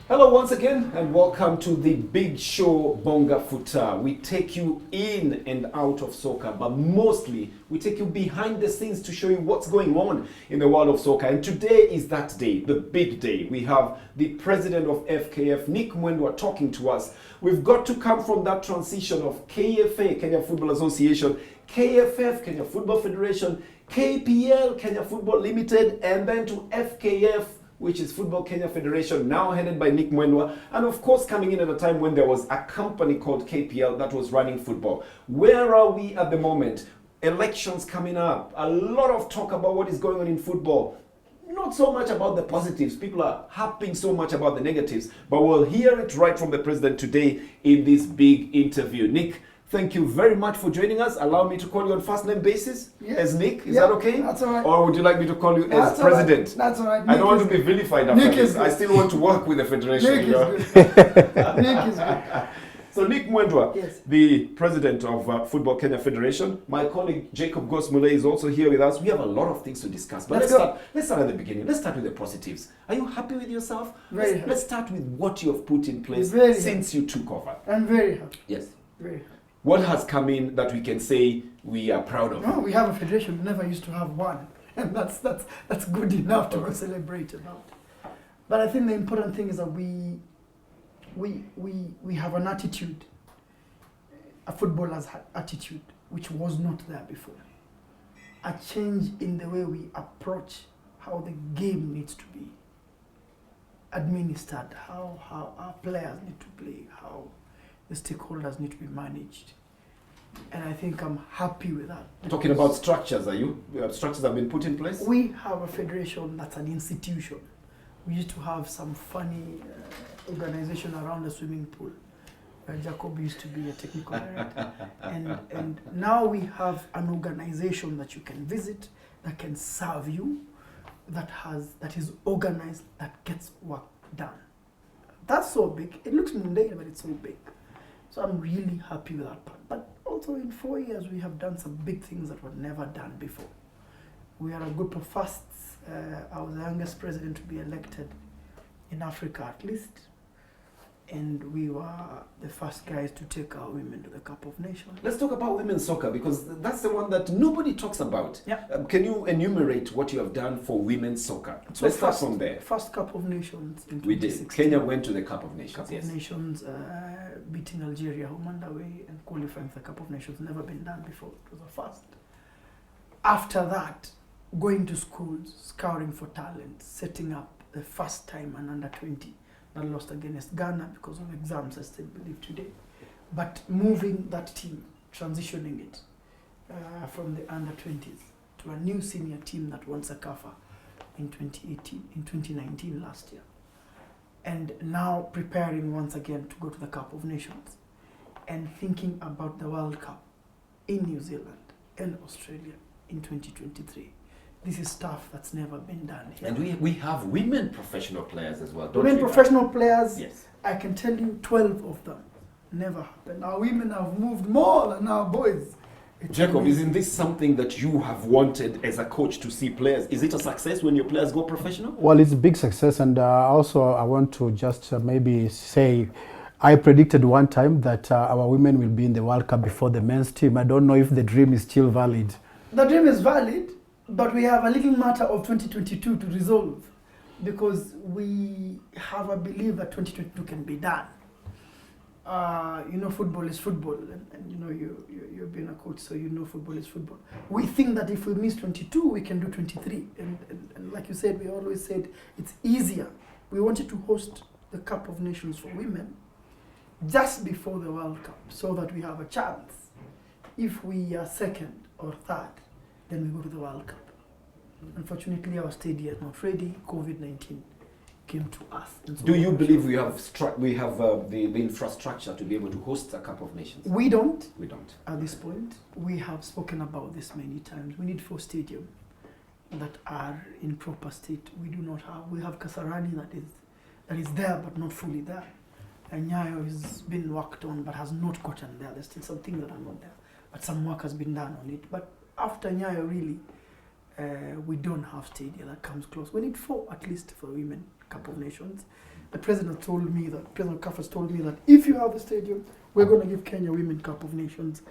Hello once again and welcome to the big show Bonga Futaa. We take you in and out of soccer, but mostly we take you behind the scenes to show you what's going on in the world of soccer. And today is that day, the big day. We have the president of FKF, Nick Mwendwa, talking to us. We've got to come from that transition of KFA, Kenya Football Association, KFF, Kenya Football Federation, KPL, Kenya Football Limited, and then to FKF, which is Football Kenya Federation, now headed by Nick Mwendwa, and of course coming in at a time when there was a company called KPL that was running football. Where are we at the moment? Elections coming up, a lot of talk about what is going on in football. Not so much about the positives, people are harping so much about the negatives, but we'll hear it right from the president today in this big interview. Nick, thank you very much for joining us. Allow me to call you on first name basis as Nick. Is that okay? That's all right. Or would you like me to call you as president? Right. That's all right. I don't want to be vilified after this. I still want to work with the federation. Nick is good. Nick is good. So Nick Mwendwa, yes, the president of Football Kenya Federation. My colleague Jacob Gosmule is also here with us. We have a lot of things to discuss. But let's start at the beginning. Let's start with the positives. Are you happy with yourself? Very happy. Let's start with what you have put in place since you took over. I'm very happy. Yes. Very happy. What has come in that we can say we are proud of? No, we have a federation. We never used to have one. And that's good enough to go celebrate about. But I think the important thing is that we have an attitude, a footballer's attitude, which was not there before. A change in the way we approach how the game needs to be administered, how our players need to play, how the stakeholders need to be managed. And I think I'm happy with that. Talking about structures, are you? Structures have been put in place? We have a federation that's an institution. We used to have some funny organization around the swimming pool. Jacob used to be a technical director. and now we have an organization that you can visit, that can serve you, that is organized, that gets work done. That's so big. It looks mundane, but it's so big. So I'm really happy with that part. But also in 4 years, we have done some big things that were never done before. We are a group of firsts. I was the youngest president to be elected in Africa at least. And we were the first guys to take our women to the Cup of Nations. Let's talk about women's soccer because that's the one that nobody talks about. Yeah. Can you enumerate what you have done for women's soccer? So let's start from there. First Cup of Nations in 2016. We did. Kenya went to the Cup of Nations. Cup of Nations, beating Algeria home and away and qualifying for the Cup of Nations. Never been done before. It was a first. After that, going to schools, scouting for talent, setting up the first time an under-20 that lost against Ghana because of exams, I still believe today. But moving that team, transitioning it from the under-20s to a new senior team that won Sakafa in 2019 last year. And now preparing once again to go to the Cup of Nations and thinking about the World Cup in New Zealand and Australia in 2023. This is stuff that's never been done here. And we have women professional players as well, don't women we? Professional players, yes. I can tell you 12 of them. Never happened. Our women have moved more than our boys. Jacob, isn't this something that you have wanted as a coach to see players? Is it a success when your players go professional? Well, it's a big success, and also I want to just maybe say, I predicted one time that our women will be in the World Cup before the men's team. I don't know if the dream is still valid. The dream is valid, but we have a little matter of 2022 to resolve because we have a belief that 2022 can be done. Football is football, and you've been a coach, so you know football is football. We think that if we miss 22, we can do 23. And like you said, we always said it's easier. We wanted to host the Cup of Nations for women just before the World Cup so that we have a chance. If we are second or third, then we go to the World Cup. Unfortunately, our stadium is not ready. COVID-19 came to us. So do you believe we have the infrastructure to be able to host a Cup of Nations? We don't. We don't. At this point, we have spoken about this many times. We need 4 stadiums that are in proper state. We do not have. We have Kasarani that is there but not fully there. And Nyayo has been worked on but has not gotten there. There's still some things that are not there, but some work has been done on it. But after Nyayo, really, we don't have stadium that comes close. We need 4 at least for women Cup of Nations. the President CAF has told me that if you have a stadium, we're going to give Kenya Women Cup of Nations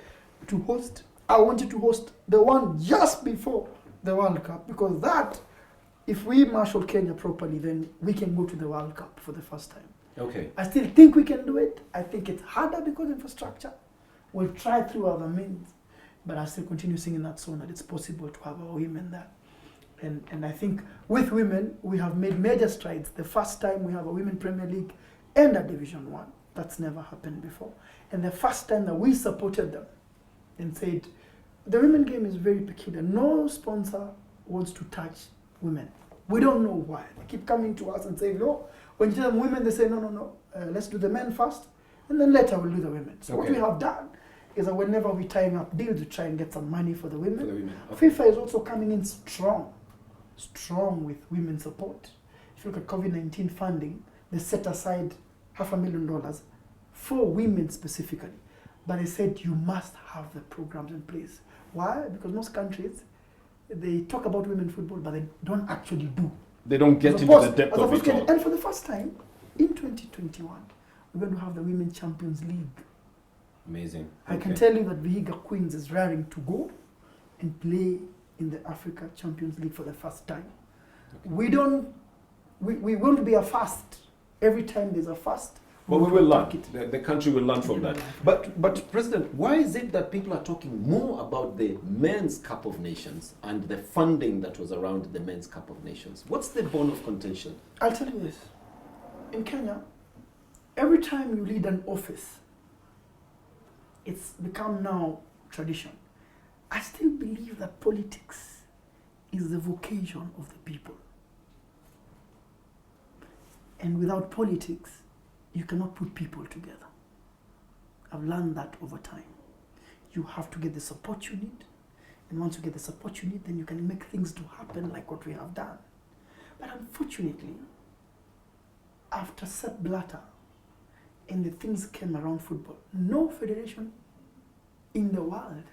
to host. I want you to host the one just before the World Cup, because that, if we marshal Kenya properly, then we can go to the World Cup for the first time. Okay. I still think we can do it. I think it's harder because of infrastructure. We'll try through other means, but I still continue singing that song that it's possible to have our women there. And I think with women, we have made major strides. The first time we have a Women Premier League and a Division 1. That's never happened before. And the first time that we supported them and said, the women game is very peculiar. No sponsor wants to touch women. We don't know why. They keep coming to us and saying, no. When you tell them women, they say, no. Let's do the men first, and then later we'll do the women. So what we have done is that whenever we're tying up deals, we try and get some money for the women. Okay. FIFA is also coming in strong with women support. If you look at COVID-19 funding, they set aside $500,000 for women specifically. But they said you must have the programs in place. Why? Because most countries, they talk about women football, but they don't actually do. They don't get into the depth of it all. And for the first time, in 2021, we're going to have the Women Champions League. Amazing. I can tell you that Vihiga Queens is raring to go and play in the Africa Champions League for the first time. Okay. We won't be a first. Every time there's a first, but we will learn. The country will learn from that. But President, why is it that people are talking more about the Men's Cup of Nations and the funding that was around the Men's Cup of Nations? What's the bone of contention? I'll tell you this. In Kenya, every time you lead an office, it's become now tradition. I still believe that politics is the vocation of the people. And without politics, you cannot put people together. I've learned that over time. You have to get the support you need. And once you get the support you need, then you can make things to happen like what we have done. But unfortunately, after Sepp Blatter and the things came around football, no federation in the world,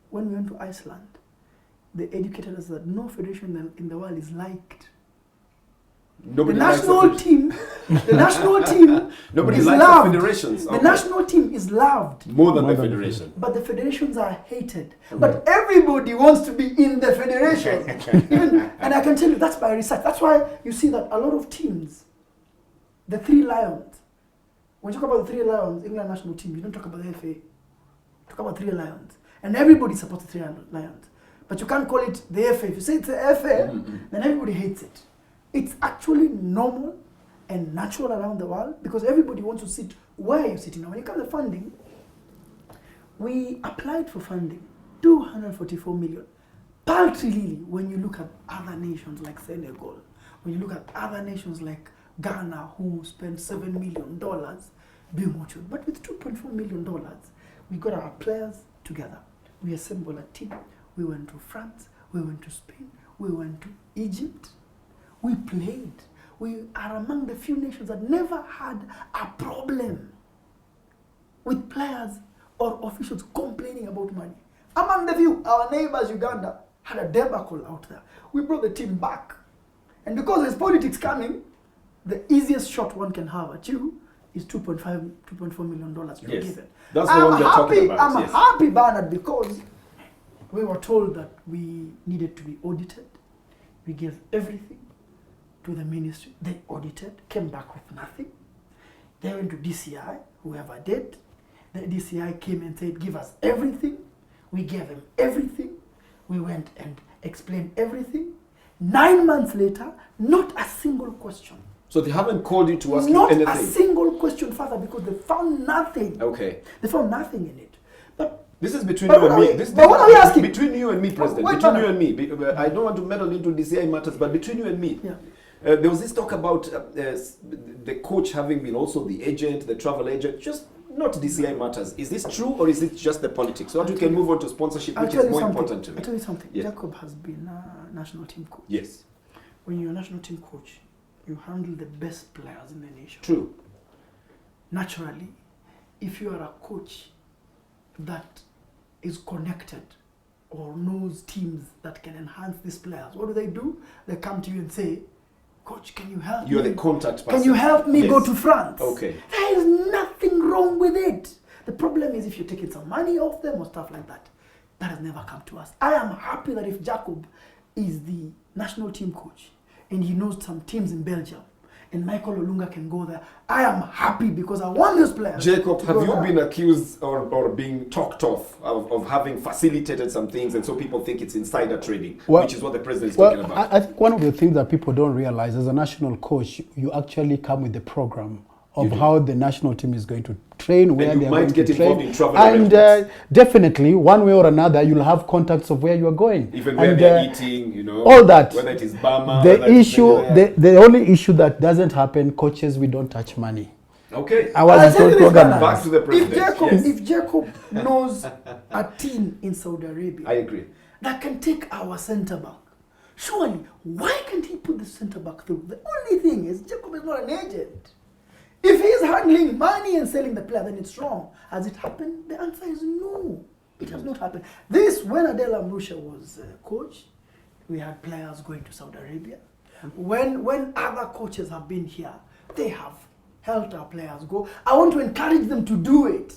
when we went to Iceland, they educated us that no federation in the world is liked. Nobody the national team Nobody is likes loved. The federations. The national team is loved. More than the federation. But the federations are hated. But everybody wants to be in the federation. And I can tell you, that's by research. That's why you see that a lot of teams, the Three Lions, when you talk about the Three Lions, England national team, you don't talk about the FA. You talk about Three Lions. And everybody supports the Three Lions. But you can't call it the FA. If you say it's the FA, then everybody hates it. It's actually normal and natural around the world because everybody wants to sit where you're sitting. Now, when it comes to funding, we applied for funding, 244 million. Paltrily, when you look at other nations like Senegal, when you look at other nations like Ghana, who spent $7 million being watched. But with $2.4 million, we got our players together. We assembled a team. We went to France, we went to Spain, we went to Egypt. We played. We are among the few nations that never had a problem with players or officials complaining about money. Among the few, our neighbors, Uganda, had a debacle out there. We brought the team back. And because there's politics coming, the easiest shot one can have at you is $2.4 million you're given. That's the one they're talking about. I'm happy, Bernard, because we were told that we needed to be audited. We gave everything to the ministry. They audited, came back with nothing. They went to DCI, whoever did. The DCI came and said, give us everything. We gave them everything. We went and explained everything. 9 months later, not a single question. So they haven't called you to ask you anything? Not a single question further because they found nothing. Okay. They found nothing in it. But this is between you and me. But what are we asking? Between you and me, President. Between you and me. I don't want to meddle into DCI matters, but between you and me. Yeah. There was this talk about the coach having been also the agent, the travel agent, just not DCI matters. Is this true or is it just the politics? So that we can move on to sponsorship, which is more important to me. I'll tell you something. Yeah. Jacob has been a national team coach. Yes. When you're a national team coach, you handle the best players in the nation. True. Naturally, if you are a coach that is connected or knows teams that can enhance these players, what do? They come to you and say, Coach, can you help You're me? the contact person. Can you help me Yes. go to France? Okay. There is nothing wrong with it. The problem is if you're taking some money off them or stuff like that. That has never come to us. I am happy that if Jacob is the national team coach and he knows some teams in Belgium and Michael Olunga can go there, I am happy because I want those players. Jacob, to have go you there. been accused or being talked of having facilitated some things, and so people think it's insider trading, Well- which is what the president is talking Well, about? I think one of the things that people don't realize, as a national coach, you actually come with the program of how the national team is going to train, where you they are might going get to train. involved in travel And arrangements. definitely, one way or another, you'll have contacts of where you are going. Even where And, they're eating, you know, all that. whether it is Bama, The whether it's issue, anywhere. the only issue that doesn't happen, coaches, we don't touch money. Okay. Ours I'll is tell you not this, organized. Back to the president. Yes. If Jacob knows a team in Saudi Arabia I agree. that can take our centre back, surely why can't he put the centre back through? The only thing is Jacob is not an agent. If he's handling money and selling the player, then it's wrong. Has it happened? The answer is no. It has not happened. This, when Adel Amrusha was coach, we had players going to Saudi Arabia. When other coaches have been here, they have helped our players go. I want to encourage them to do it,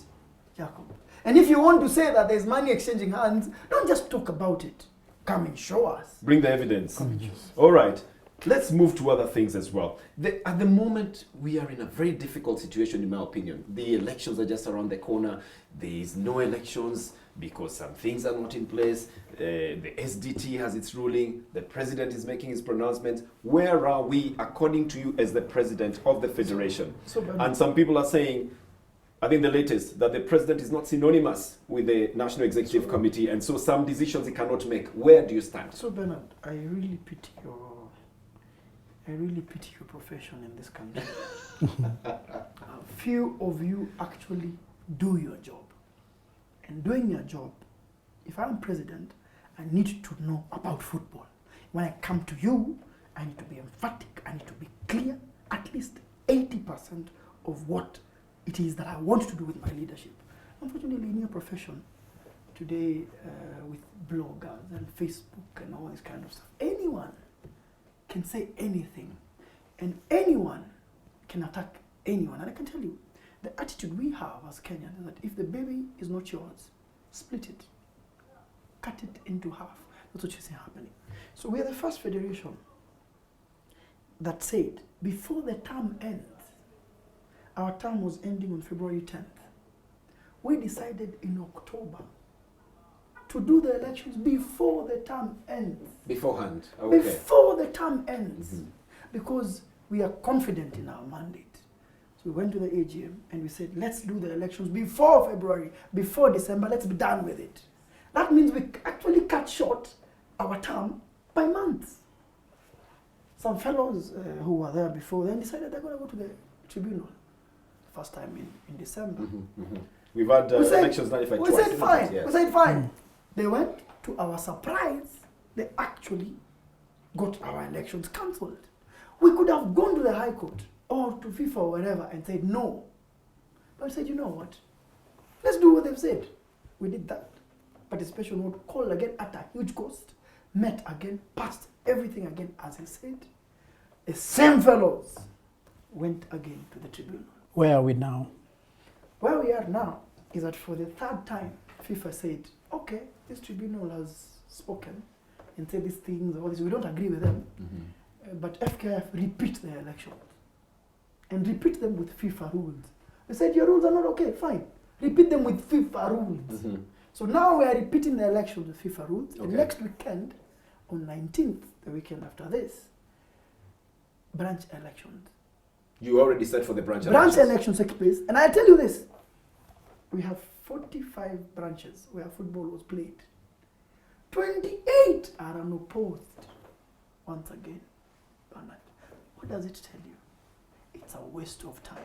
Jacob. And if you want to say that there's money exchanging hands, don't just talk about it. Come and show us. Bring the evidence. All right. Let's move to other things as well. At the moment, we are in a very difficult situation, in my opinion. The elections are just around the corner. There is no elections because some things are not in place. The SDT has its ruling. The president is making his pronouncement. Where are we, according to you, as the president of the federation? And some people are saying, I think the latest, that the president is not synonymous with the National Executive Committee, and so some decisions he cannot make. Where do you stand? So Bernard, I really pity your profession in this country. Few of you actually do your job. And doing your job, if I'm president, I need to know about football. When I come to you, I need to be emphatic, I need to be clear, at least 80% of what it is that I want to do with my leadership. Unfortunately, in your profession, today with bloggers and Facebook and all this kind of stuff, anyone can say anything and anyone can attack anyone. And I can tell you, the attitude we have as Kenyans is that if the baby is not yours, split it, cut it into half. That's what you see happening. So we are the first federation that said, before the term ends, our term was ending on February 10th. We decided in October to do the elections before the term ends. Beforehand. Okay. Before the term ends. Because we are confident in our mandate. So we went to the AGM and we said, let's do the elections before February, before December, let's be done with it. That means we actually cut short our term by months. Some fellows who were there before then decided they're going to go to the tribunal. First time in December. We've had We said- elections nullified We twice. said isn't fine. it? Yes. We said fine. They went, to our surprise, they actually got our elections cancelled. We could have gone to the High Court or to FIFA or wherever and said no. But we said, you know what? Let's do what they've said. We did that. Participation vote called again at a huge cost, met again, passed everything again as he said. The same fellows went again to the tribunal. Where are we now? Where we are now is that for the third time, FIFA said, okay, this tribunal has spoken and said these things, all this, we don't agree with them, but FKF repeat their elections and repeat them with FIFA rules. They said, your rules are not okay, fine. Repeat them with FIFA rules. So now we are repeating the elections with FIFA rules. Okay. And next weekend, on 19th, the weekend after this, branch elections. You already said for the branch Branch elections. elections take place, and I tell you this, we have 45 branches where football was played. 28 are unopposed. Once again, Bernard, what does it tell you? It's a waste of time.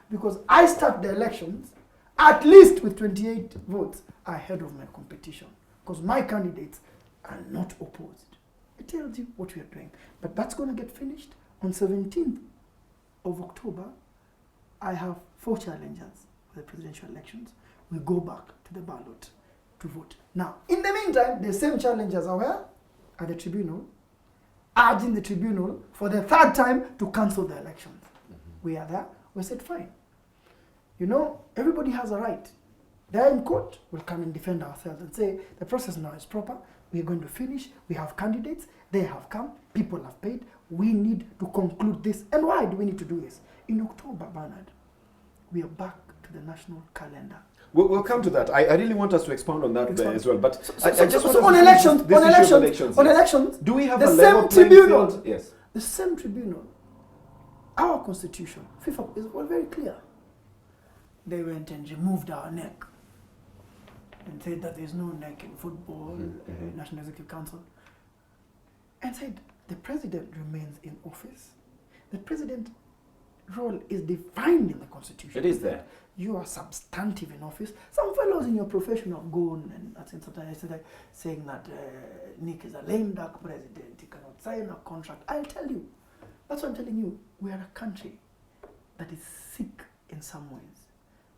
Because I start the elections at least with 28 votes ahead of my competition. Because my candidates are not opposed. It tells you what we are doing. But that's going to get finished on 17th of October. I have 4 challengers for the presidential elections. We go back to the ballot to vote. Now, in the meantime, the same challengers are where? At the tribunal. urging the tribunal for the third time to cancel the elections. We are there. We said, fine. You know, everybody has a right. They're in court. We'll come and defend ourselves and say, the process now is proper. We're going to finish. We have candidates. They have come. People have paid. We need to conclude this. And why do we need to do this? In October, Bernard, we are back to the national calendar. We'll come to that. I really want us to expound on that as well. But I just want on elections, do we have the a level same tribunal? field? Yes. The same tribunal. Our constitution, FIFA, is very clear. They went and removed our neck and said that there's no neck in football, National Executive Council, and said the president remains in office. The president's role is defined in the constitution. It is there. You are substantive in office. Some fellows in your profession have gone and saying that Nick is a lame duck president. He cannot sign a contract. I'll tell you. That's what I'm telling you. We are a country that is sick in some ways.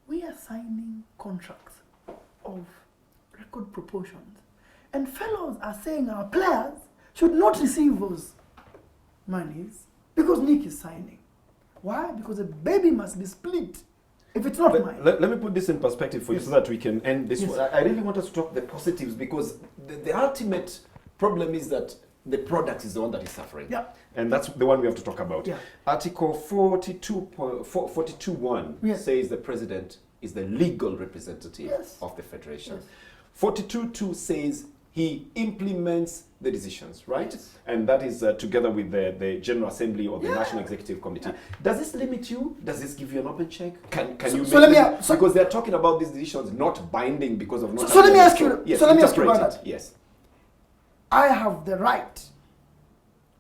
We are signing contracts of record proportions. And fellows are saying our players should not receive those monies because Nick is signing. Why? Because a baby must be split. If it's not mine. Let me put this in perspective for you so that we can end this. Yes. I really want us to talk the positives because the ultimate problem is that the product is the one that is suffering. Yeah. And that's the one we have to talk about. Yeah. Article 42.1 says the president is the legal representative of the federation. Yes. 42.2 says he implements the decisions, right? Yes. And that is together with the General Assembly or the National Executive Committee. Does this limit you? Does this give you an open check? Can you make because they're talking about these decisions not binding because of not. So let me ask you. Yes, so let me ask you about interpret that. it. Yes. I have the right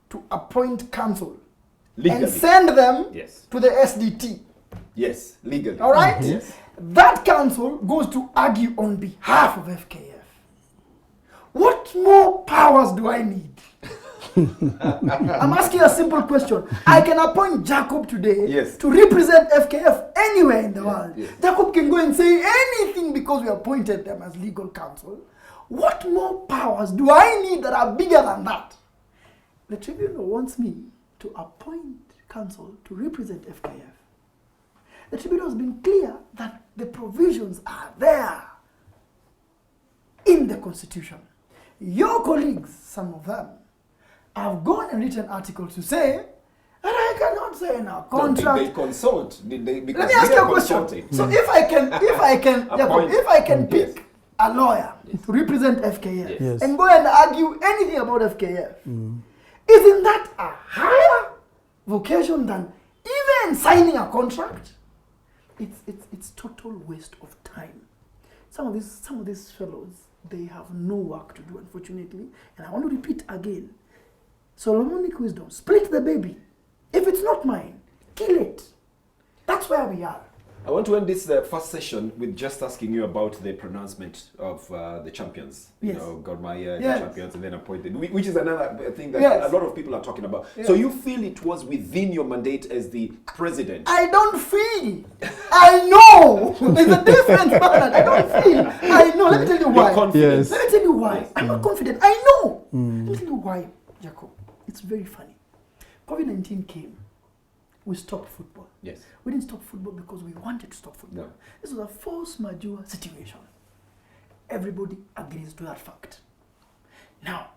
to appoint counsel Legally. and send them Yes. to the SDT. Yes, legally. All right? Yes. That counsel goes to argue on behalf of FKF. What more powers do I need? I'm asking a simple question. I can appoint Jacob today to represent FKF anywhere in the world. Yes. Jacob can go and say anything because we appointed them as legal counsel. What more powers do I need that are bigger than that? The tribunal wants me to appoint counsel to represent FKF. The tribunal has been clear that the provisions are there in the constitution. Your colleagues, some of them, have gone and written articles to say that I cannot say in a contract. Did they consult? Did they? Because let me ask you a question. consulting. So if I can pick a lawyer to represent FKF and go and argue anything about FKF, isn't that a higher vocation than even signing a contract? It's total waste of time. Some of these fellows, they have no work to do, unfortunately. And I want to repeat again. Solomonic wisdom, split the baby. If it's not mine, kill it. That's where we are. I want to end this first session with just asking you about the pronouncement of the champions. Yes. You know, Gor Mahia, the Yes. champions, and then appointed, which is another thing that a lot of people are talking about. Yes. So you feel it was within your mandate as the president? I don't feel. I know. There's a difference, man. I don't feel. I know. Let me tell you why. You're confident. Yes. Let me tell you why. Yes. I'm not confident. I know. Let me tell you why, Jacob. It's very funny. COVID-19 came. We stopped football. Yes. We didn't stop football because we wanted to stop football. No. This was a force majeure situation. Everybody agrees to that fact. Now,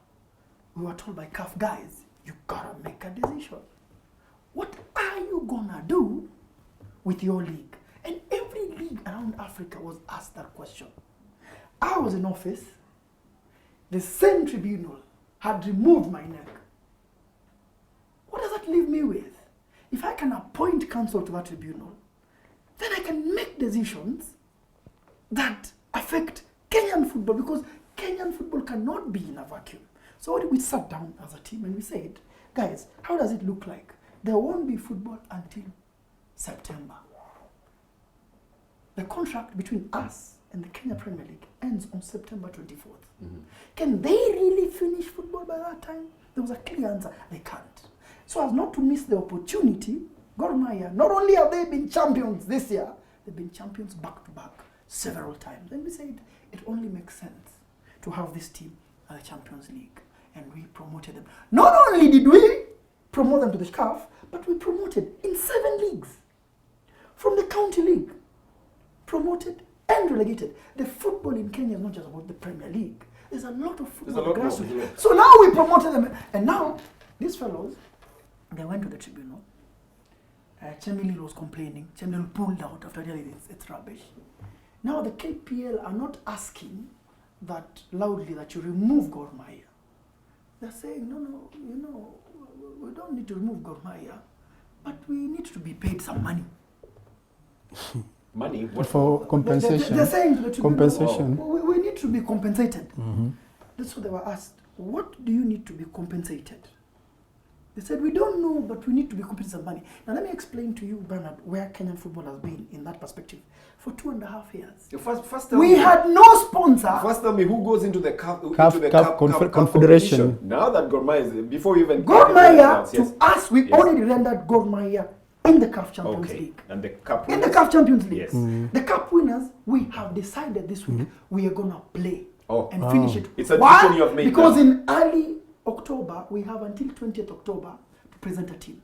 we were told by CAF guys, you gotta make a decision. What are you gonna do with your league? And every league around Africa was asked that question. I was in office. The same tribunal had removed my neck. What does that leave me with? If I can appoint counsel to that tribunal, then I can make decisions that affect Kenyan football because Kenyan football cannot be in a vacuum. So we sat down as a team and we said, guys, how does it look like? There won't be football until September. The contract between us and the Kenya Premier League ends on September 24th. Can they really finish football by that time? There was a clear answer, they can't. So as not to miss the opportunity, Gor Mahia, not only have they been champions this year, they've been champions back to back several times. And we said it only makes sense to have this team at the Champions League. and we promoted them. Not only did we promote them to the CAF, but we promoted in 7 leagues. From the county league, promoted and relegated. The football in Kenya is not just about the Premier League. There's a lot of football. So now we promoted them, and now these fellows, they went to the tribunal. Chemili was complaining. Chemili pulled out after realizing it's rubbish. Now the KPL are not asking that loudly that you remove Gor Mahia. They're saying, no, we don't need to remove Gor Mahia, but we need to be paid some money. Money? What for compensation? They're saying to the tribunal, compensation. We need to be compensated. That's what they were asked. What do you need to be compensated? They said, we don't know, but we need to be compensated some money. Now let me explain to you, Bernard, where Kenyan football has been in that perspective. For 2.5 years. First We had no sponsor. First tell me who goes into the CAF Confederation. competition. Now that Gor Mahia is, before you even... Gor Mahia, yes. to us, we already rendered Gor Mahia in the CAF Champions League. And the Cup In winners? the CAF Champions League. Yes. The Cup winners, we have decided this week we are going to play and finish it. It's a Why? decision you have made Because now. in early October, we have until 20th October to present a team.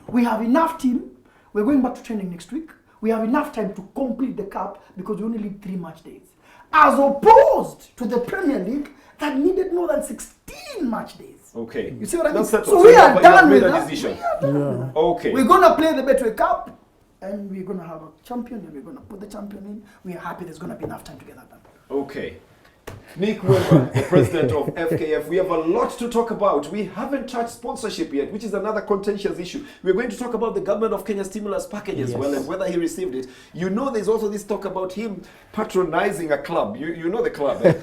We have enough team. We're going back to training next week. We have enough time to complete the Cup because we only need 3 match days. As opposed to the Premier League that needed more than 16 match days. Okay. You see what I mean? That's settled. So we are you have done made with a that. decision. We are done with that. Okay. We're going to play the Betway Cup and we're going to have a champion and we're going to put the champion in. We are happy there's going to be enough time to get that done. Okay. Nick Mwendwa, the president of FKF. We have a lot to talk about. We haven't touched sponsorship yet, which is another contentious issue. We're going to talk about the government of Kenya stimulus package as well and whether he received it. You know, there's also this talk about him patronizing a club. You know the club. And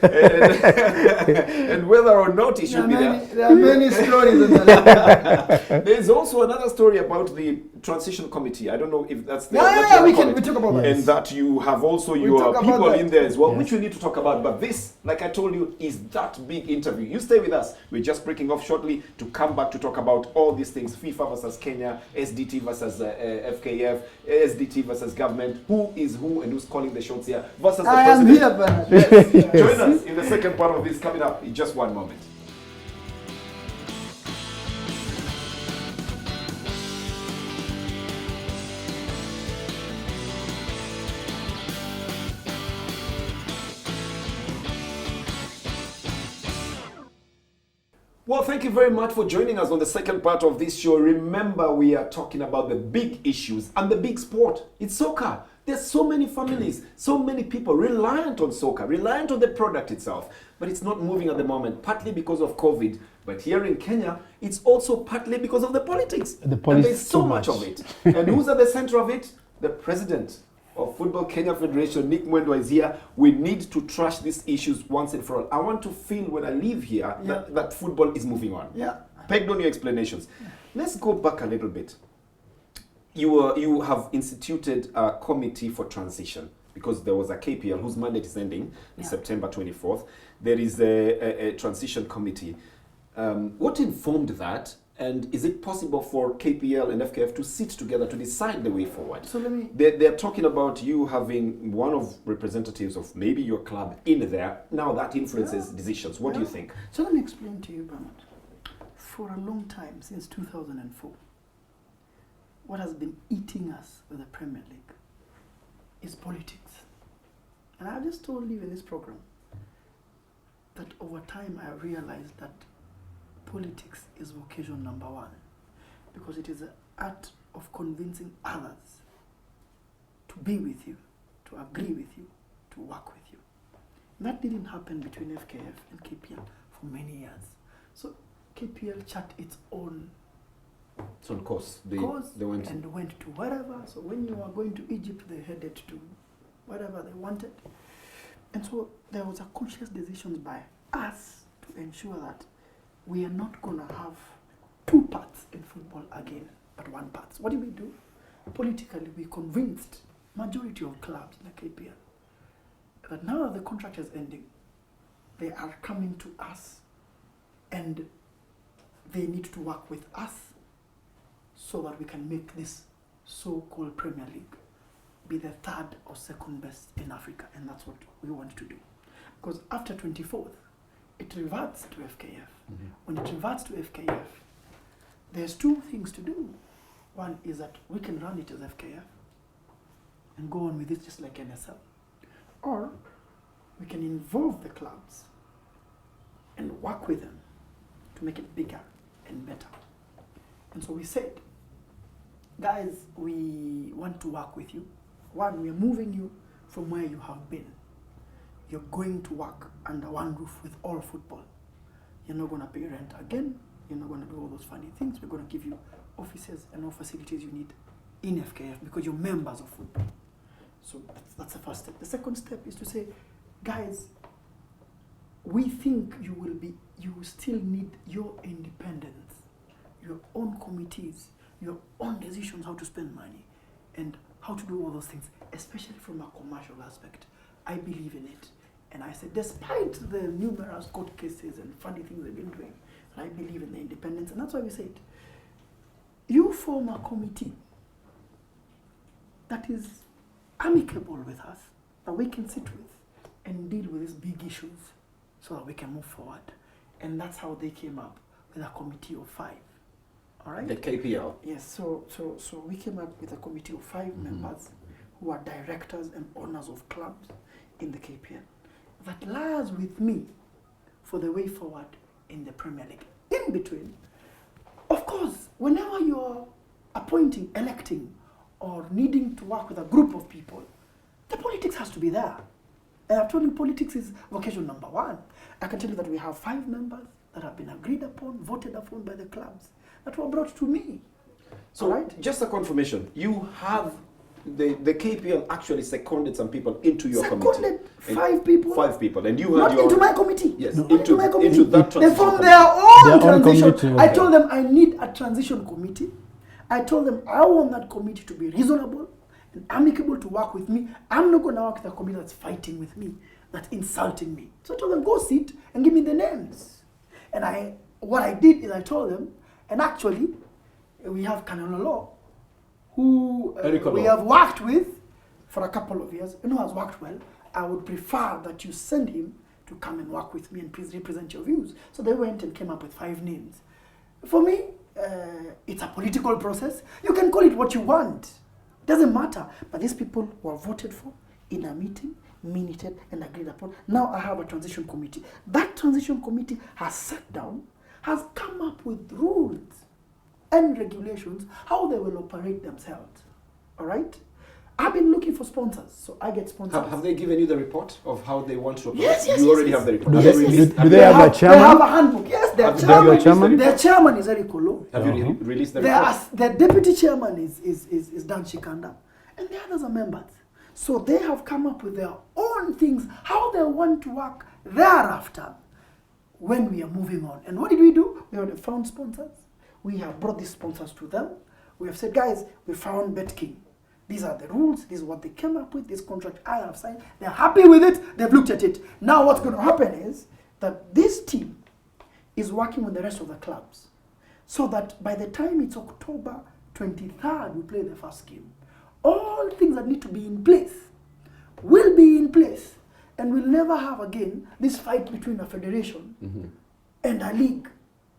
whether or not he should be there. There are many stories in that. There's also another story about the transition committee. I don't know if that's the we talk about that. and that you have also your talk about people that. in there as well, which we need to talk about. But this, like I told you, is that big interview. You stay with us. We're just breaking off shortly to come back to talk about all these things: FIFA versus Kenya, SDT versus FKF, SDT versus government. Who is who and who's calling the shots here versus the I am president. here, Bernard. Yes. Join us in the second part of this coming up in just one moment. Well, thank you very much for joining us on the second part of this show. Remember, we are talking about the big issues and the big sport. It's soccer. There's so many families, so many people reliant on soccer, reliant on the product itself. But it's not moving at the moment, partly because of COVID. But here in Kenya, it's also partly because of the politics. And there's so much of it. And who's at the center of it? The president of Football Kenya Federation, Nick Mwendwa, is here. We need to trash these issues once and for all. I want to feel when I leave here that football is moving on. Pegged on your explanations. Let's go back a little bit. You have instituted a committee for transition because there was a KPL whose mandate is ending in September 24th. There is a transition committee. What informed that? And is it possible for KPL and FKF to sit together to decide the way forward? So let me... They're talking about you having one of representatives of maybe your club in there. Now that influences decisions. What do you think? So let me explain to you, Bernard. For a long time, since 2004, what has been eating us with the Premier League is politics. And I just told you in this program that over time I realized that politics is vocation number 1 because it is the art of convincing others to be with you, to agree with you, to work with you. And that didn't happen between FKF and KPL for many years. So KPL chart its own course. They went and went to wherever. So when you were going to Egypt, they headed to whatever they wanted. And so there was a conscious decision by us to ensure that we are not going to have 2 parts in football again, but 1 part. What did we do? Politically, we convinced majority of clubs in the KPL that now that the contract is ending, they are coming to us and they need to work with us so that we can make this so-called Premier League be the 3rd or 2nd best in Africa, and that's what we want to do. Because after 24th, it reverts to FKF. When it reverts to FKF, there's two things to do. One is that we can run it as FKF and go on with it just like NSL. Or we can involve the clubs and work with them to make it bigger and better. And so we said, guys, we want to work with you. One, we are moving you from where you have been. You're going to work under one roof with all football. You're not going to pay rent again. You're not going to do all those funny things. We're going to give you offices and all facilities you need in FKF because you're members of football. So that's the first step. The second step is to say, guys, we think you will still need your independence, your own committees, your own decisions how to spend money and how to do all those things, especially from a commercial aspect. I believe in it. And I said, despite the numerous court cases and funny things they've been doing, I believe in the independence. And that's why we said, you form a committee that is amicable with us, that we can sit with and deal with these big issues so that we can move forward. And that's how they came up with a committee of 5. All right? The KPL. Yes, so we came up with a committee of 5 members who are directors and owners of clubs in the KPL. That lies with me for the way forward in the Premier League. In between, of course, whenever you're appointing, electing, or needing to work with a group of people, the politics has to be there. And I've told you politics is vocation number 1. I can tell you that we have 5 members that have been agreed upon, voted upon by the clubs, that were brought to me. So, right? Just a confirmation, you have the KPL actually seconded some people into your committee. Seconded 5 people. 5 people, and you not had your into my committee. Yes, not into my committee. into that They transition. formed their own transition. committee. I told them I need a transition committee. I told them I want that committee to be reasonable and amicable to work with me. I'm not going to work with a committee that's fighting with me, that's insulting me. So I told them, go sit and give me the names. And what I did is I told them, and actually, we have Canelo Law, who we have worked with for a couple of years, and who has worked well. I would prefer that you send him to come and work with me and please represent your views. So they went and came up with 5 names. For me, it's a political process. You can call it what you want. Doesn't matter. But these people were voted for in a meeting, minuted and agreed upon. Now I have a transition committee. That transition committee has sat down, has come up with rules and regulations, how they will operate themselves. All right? I've been looking for sponsors, so I get sponsors. Have they given you the report of how they want to operate? Yes, yes, You yes, already yes. have the report. Do Have they- you released- do have they you- have a They chairman? have a handbook. Yes, their Have they chairman, released the report? their chairman is Eric Olo. Have you released the Their, report? their deputy chairman is Dan Shikanda. And the others are members. So they have come up with their own things, how they want to work thereafter when we are moving on. And what did we do? We have found sponsors. We have brought these sponsors to them. We have said, guys, we found BetKing. These are the rules. This is what they came up with. This contract I have signed. They're happy with it. They've looked at it. Now what's going to happen is that this team is working with the rest of the clubs. So that by the time it's October 23rd, we play the first game. All things that need to be in place will be in place. And we'll never have again this fight between a federation and a league,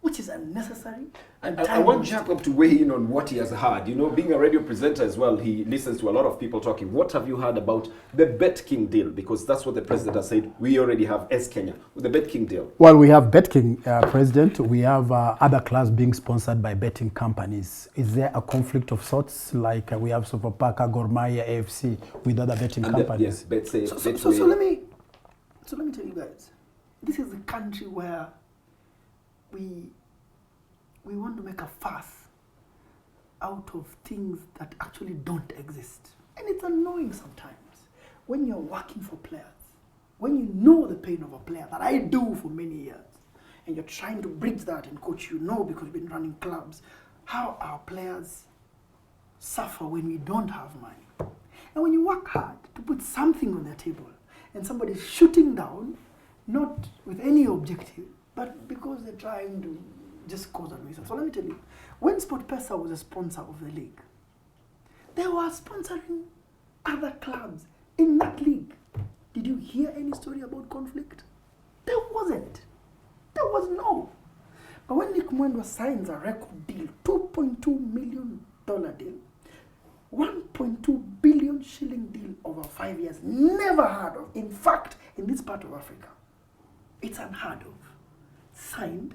which is unnecessary. I want Jacob to weigh in on what he has heard. You know, being a radio presenter as well, he listens to a lot of people talking. What have you heard about the BetKing deal? Because that's what the president has said. We already have S Kenya with the BetKing deal. Well, we have BetKing, President. We have other clubs being sponsored by betting companies. Is there a conflict of sorts, like we have Sofapaka, Gor Mahia, AFC, with other betting companies? Yes, So let me tell you guys, this is the country where we want to make a fuss out of things that actually don't exist. And it's annoying sometimes when you're working for players, when you know the pain of a player, that I do for many years, and you're trying to bridge that, and coach, you know, because you've been running clubs, how our players suffer when we don't have money. And when you work hard to put something on the table, and somebody's shooting down, not with any objective, but because they're trying to just cause a nuisance. So let me tell you, when SportPesa was a sponsor of the league, they were sponsoring other clubs in that league. Did you hear any story about conflict? There wasn't. was no. But when Nick Mwendwa signs a record deal, $2.2 million deal, 1.2 billion shilling deal over 5 years, never heard of. In fact, in this part of Africa, it's unheard of. Signed,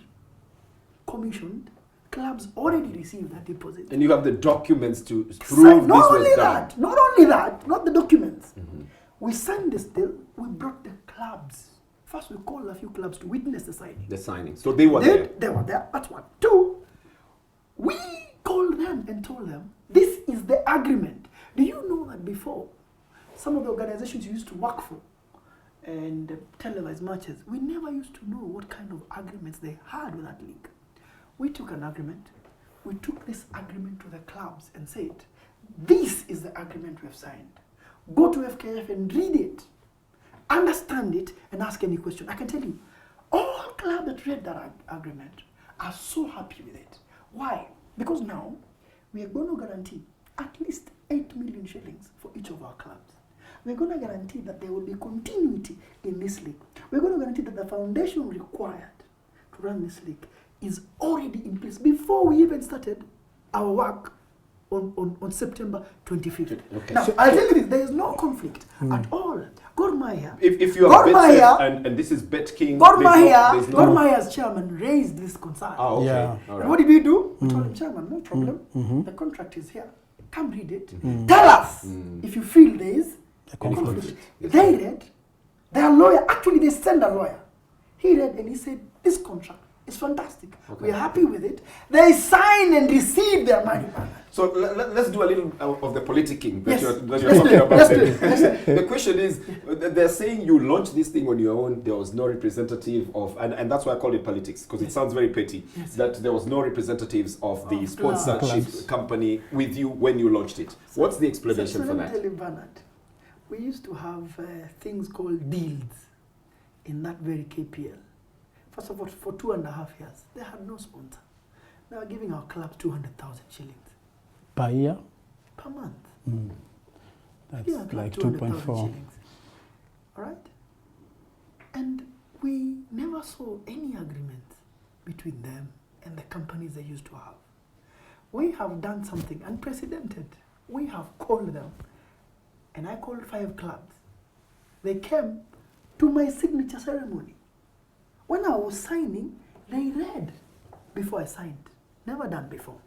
commissioned, clubs already received that deposit. And you have the documents to prove Not this only was that, done. not only that, not the documents. We signed this deal, we brought the clubs. First, we called a few clubs to witness the signing. The signing. So they were there. They were there, that's one. Two, we called them and told them, this is the agreement. Do you know that before, some of the organizations you used to work for and televise matches, we never used to know what kind of agreements they had with that league. We took an agreement, we took this agreement to the clubs and said, this is the agreement we have signed. Go to FKF and read it, understand it, and ask any question. I can tell you, all clubs that read that agreement are so happy with it. Why? Because now we are going to guarantee at least 8 million shillings for each of our clubs. We're going to guarantee that there will be continuity in this league. We're going to guarantee that the foundation required to run this league is already in place before we even started our work on September 25th. Okay. Now, I'll tell you this, there is no conflict at all. Gor Mahia, If you are Bet and this is Bet King, Gor Mahia, there's no, Gor Mahia's chairman raised this concern. Oh, okay. Yeah. All And what did we do? We told him, chairman, no problem. The contract is here. Come read it. Tell us if you feel there is a conflict. They read. Their lawyer, actually they sent a lawyer. He read and he said, this contract is fantastic. Okay. We are happy with it. They sign and receive their money back. So let's do a little of the politicking that Yes. you're Let's talking do it. about. Let's do it. Let's do it. The question is, they're saying you launched this thing on your own. There was no representative of, and that's why I call it politics, because it sounds very petty, that there was no representatives of the sponsorship clubs. company with you when you launched it. What's the explanation So for let me that? tell you, Bernard, we used to have things called deals in that very KPL. First of all, for 2.5 years, they had no sponsor. They were giving our club 200,000 shillings Per year? per month. That's Giving our club like 200,000 2.4. shillings. All right? And we never saw any agreement between them and the companies they used to have. We have done something unprecedented. We have called them, and I called 5 clubs. They came to my signature ceremony. When I was signing, they read before I signed. Never done before.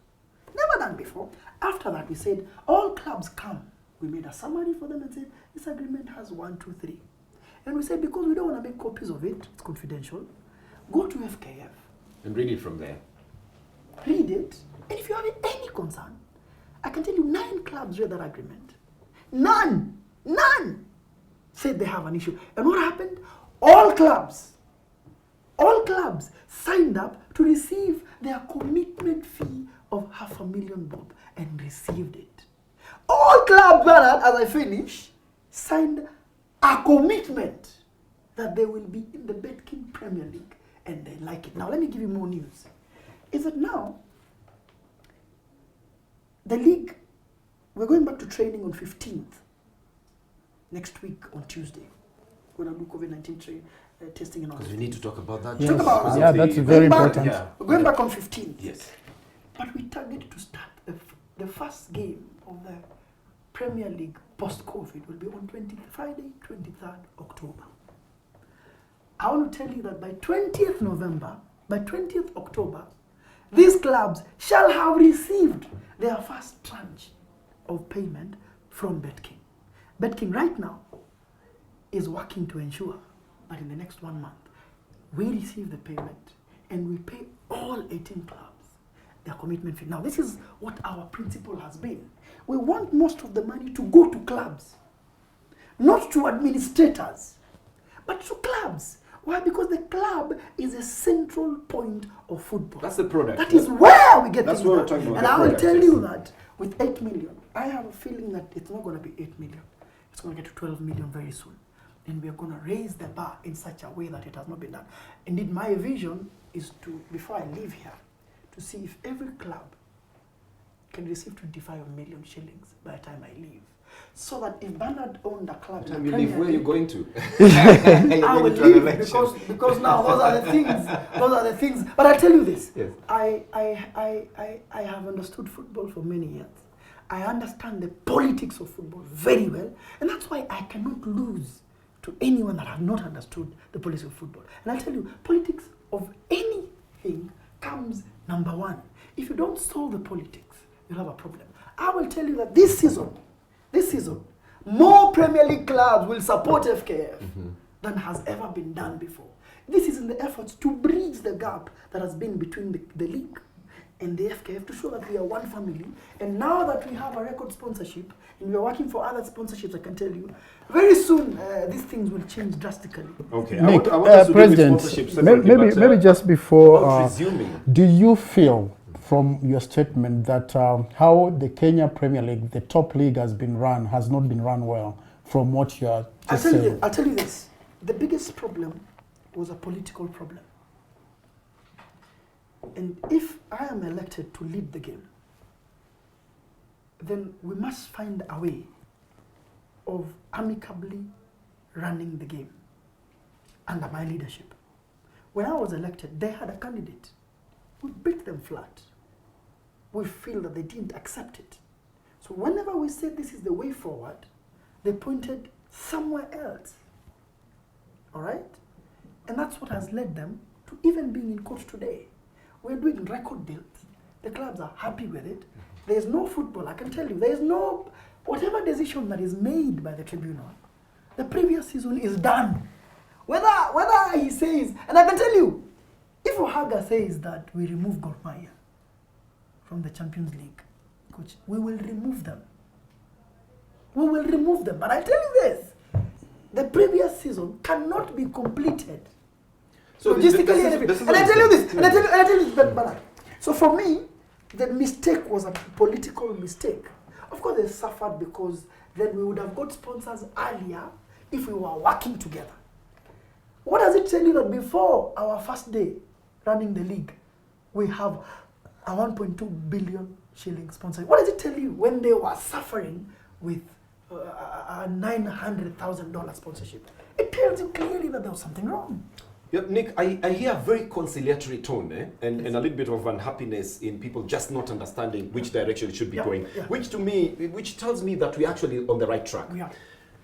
Never done before. After that, we said, all clubs come. We made a summary for them and said, this agreement has 1, 2, 3. And we said, because we don't want to make copies of it, it's confidential, go to FKF. And read it from there. Read it. And if you have any concern, I can tell you 9 clubs read that agreement. None said they have an issue. And what happened? All clubs signed up to receive their commitment fee of $500,000 bob and received it. All clubs, Bernard, as I finish, signed a commitment that they will be in the Betking Premier League and they like it. Now, let me give you more news. Is that now, the league, we're going back to training on 15th, next week on Tuesday. We're going to do COVID-19 testing and all Because that. we need to talk about that. Yes. Talk about Yeah, the- that's very Going back- important. Yeah. We're going back on 15th. Yes. But we target to start the first game of the Premier League post-COVID will be on Friday, 23rd October. I want to tell you that by 20th November, by 20th October, these clubs shall have received their first tranche of payment from Betking. Betking right now is working to ensure that in the next 1 month, we receive the payment and we pay all 18 clubs their commitment fee. Now, this is what our principle has been. We want most of the money to go to clubs, not to administrators, but to clubs. Why? Because the club is a central point of football. That's the product. That is where we get That's things what we're done. talking about, And the I will product, tell yes. you that with 8 million, I have a feeling that it's not going to be 8 million. It's going to get to 12 million very soon. And we are going to raise the bar in such a way that it has not been done. Indeed, my vision is to, before I leave here, to see if every club can receive 25 million shillings by the time I leave. So that if Bernard owned a club, Time you leave, where are you going to? I will leave because now those are the things. Those are the things. But I tell you this. Yes. I have understood football for many years. I understand the politics of football very well, and that's why I cannot lose to anyone that has not understood the politics of football. And I tell you, politics of anything comes number one. If you don't solve the politics, you'll have a problem. I will tell you that this season, more Premier League clubs will support FKF than has ever been done before. This is in the efforts to bridge the gap that has been between the league and the FKF to show that we are one family. And now that we have a record sponsorship and we are working for other sponsorships, I can tell you, very soon these things will change drastically. Okay, Nick, I want us to President, do with sponsorships separately, maybe just before, resuming. do you feel from your statement that how the Kenya Premier League, the top league, has not been run well from what you are just saying? I'll tell you this. The biggest problem was a political problem. And if I am elected to lead the game, then we must find a way of amicably running the game under my leadership. When I was elected, they had a candidate. We beat them flat. We feel that they didn't accept it. So whenever we said this is the way forward, they pointed somewhere else. All right? And that's what has led them to even being in court today. We're doing record deals. The clubs are happy with it. There's no football, I can tell you. There's no, whatever decision that is made by the tribunal, the previous season is done. Whether he says, and I can tell you, if Ohaga says that we remove Gor Mahia from the Champions League, coach, we will remove them. We will remove them. But I tell you this, the previous season cannot be completed. So logistically, and I tell you this, but so for me, the mistake was a political mistake. Of course, they suffered because then we would have got sponsors earlier if we were working together. What does it tell you that before our first day running the league, we have a 1.2 billion shilling sponsor? What does it tell you when they were suffering with a $900,000 sponsorship? It tells you clearly that there was something wrong. Yeah, Nick, I hear a very conciliatory tone and a little bit of unhappiness in people just not understanding which direction it should be going, which tells me that we're actually on the right track. We are.